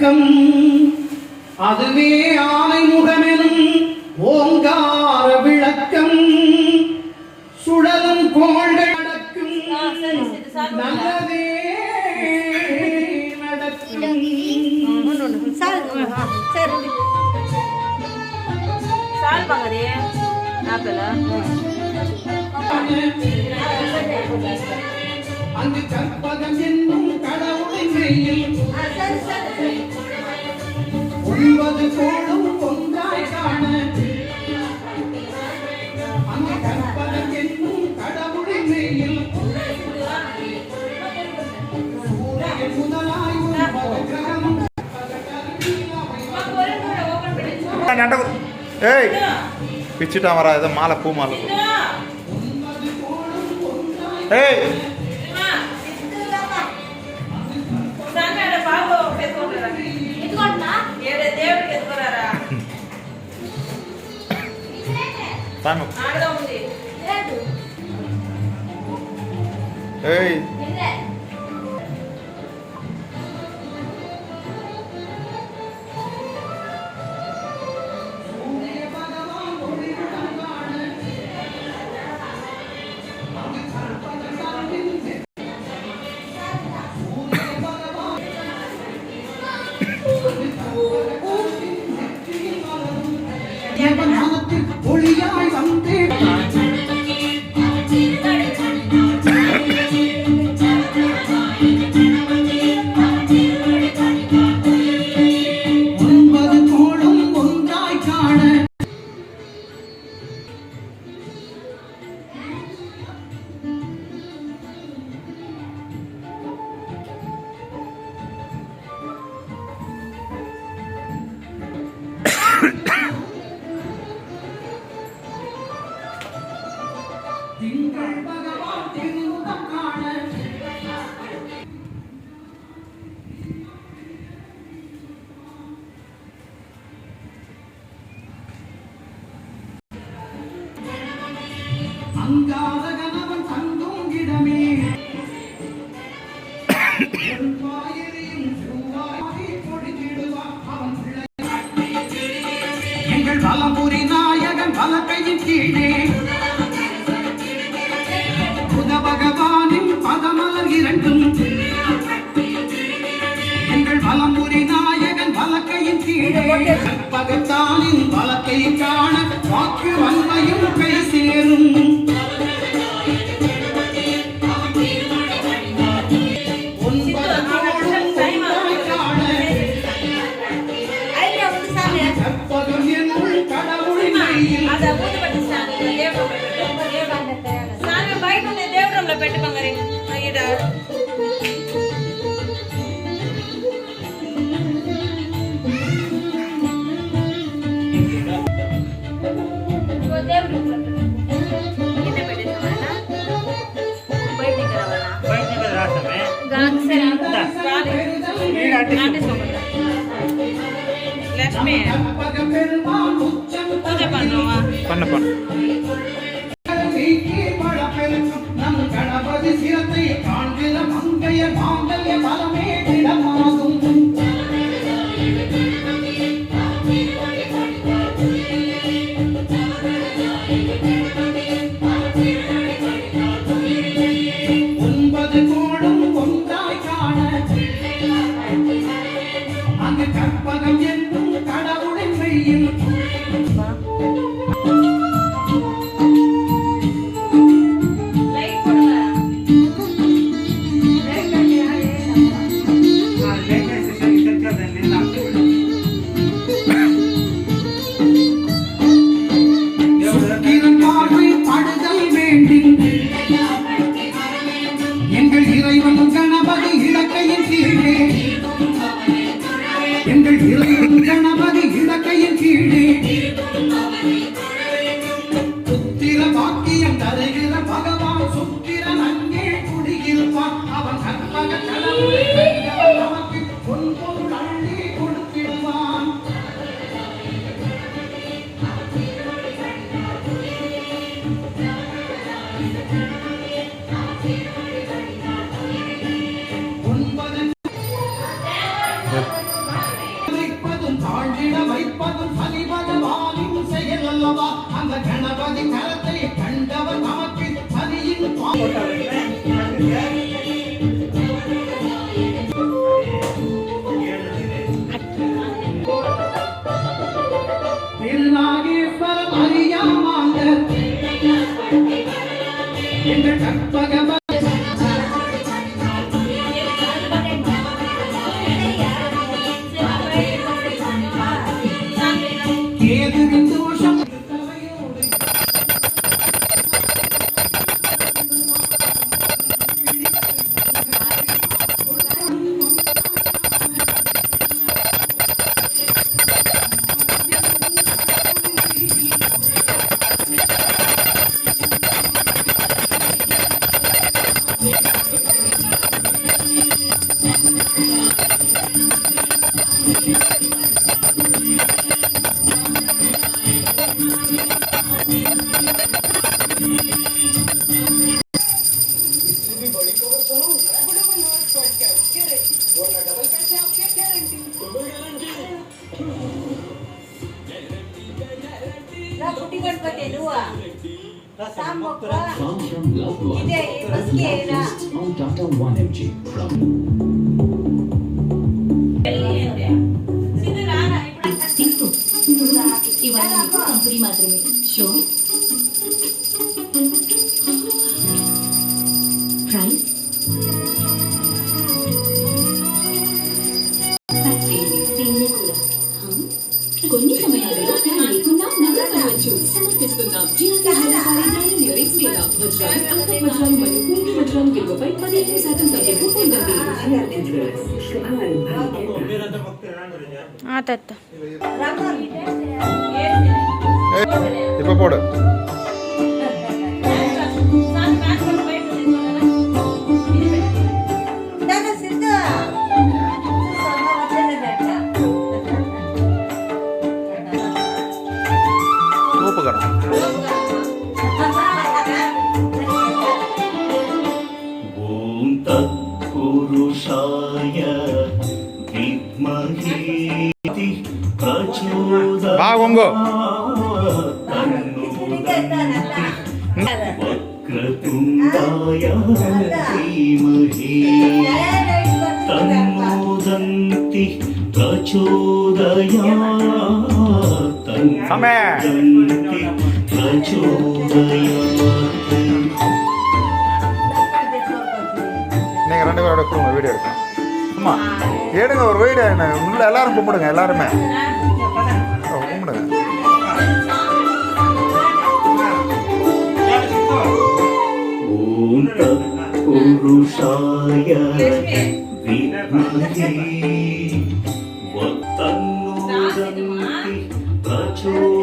அடக்கம் அதுவே ஆனை முகமெனும் ஓங்கார விளக்கம் சுழலும் கோள்கள் அடக்கும் நல்லதே நடக்கும் அங்கு கற்பகம் என்னும் கடவுளின் மெய்யில் 9 கோளும் ஒன்றாய் காண அங்கு கற்பகம் என்னும் கடவுளின் மெய்யில் சூரியன் முதலாய் 9 கிரகம் ஏய் பிச்சுட்டா வரா ஏதோ மாலை பூ மாலை ஏய் Tano. Hey. ஒளியாய் வந்தே திங்கள் பகவான் திருமுகம் காண அங்காத கணவன் தங்குங்கிடமே எங்கள் பலபுரி நாயகன் பலக்கையின் கீழே பகவானின் பதமலர் இரண்டும் எங்கள் பலமுறை நாயகன் வலக்கையின் கீழே பகத்தானின் வலக்கை காண வாக்கு வன்மையும் கை சேரும் கடவுளின் పెట్టుకోండి ఈడ లక్ష్మి పూజ பண்ணுவா பண்ண நம் கணபதி சிரத்தை காண்கிற மங்கைய மாங்கல்ய பலமே திடமாகும் ஒன்பது கோளும் ஒன்றாய் காண அங்கு கற்பகம் என்னும் கடவுளின் மெய்யில் எங்கள் இறைவன் கணபதி இலக்கையின் கீழே எங்கள் இறைவன் கணபதி இலக்கையின் கீழே புத்திர பாக்கியம் தருகிற பகவான் சுக்கிரன் அங்கே குடியிருப்பான் அவன் கற்பக கடவுளை நமக்கு பொன்பொருள் அள்ளி கொடுத்திடுவான் கற்பக கேதுவின் தோஷம் Far from loved ones, Last on Tata 1mg from తీసుకో ఇవాళ నీకు కంపెనీ మాత్రమే షో ప్రైస్ దీన్ని కూడా కొన్ని సమయాలలో ప్లాన్ లేకుండా నగదు కొనవచ్చు సమర్పిస్తున్నాం వజ్రాలు అంక వజ్రాలు మరియు పూర్తి వజ్రాలు విలువపై 15% తగ్గింపు పొందండి తత్త இப்ப போடு ఉపకరణం ஓம் தத்புருஷாய வித்மஹே பிரச்சோதயாத் బాగుంగో வக்ரதுண்டாய தீமஹி தன்னோதந்தி பிரச்சோதயாத் சமே. தன்னோதந்தி பிரச்சோதயாத் நீங்க ரெண்டு பேரோட எடுக்கணும் வீடியோ எடுக்கணும் அம்மா எடுங்க ஒரு வீடியோ உள்ள எல்லாரும் கும்பிடுங்க எல்லாருமே கும்பிடுங்க ஓம் தத்புருஷாய வித்மஹே வக்ரதுண்டாய பிரச்சோதயாத்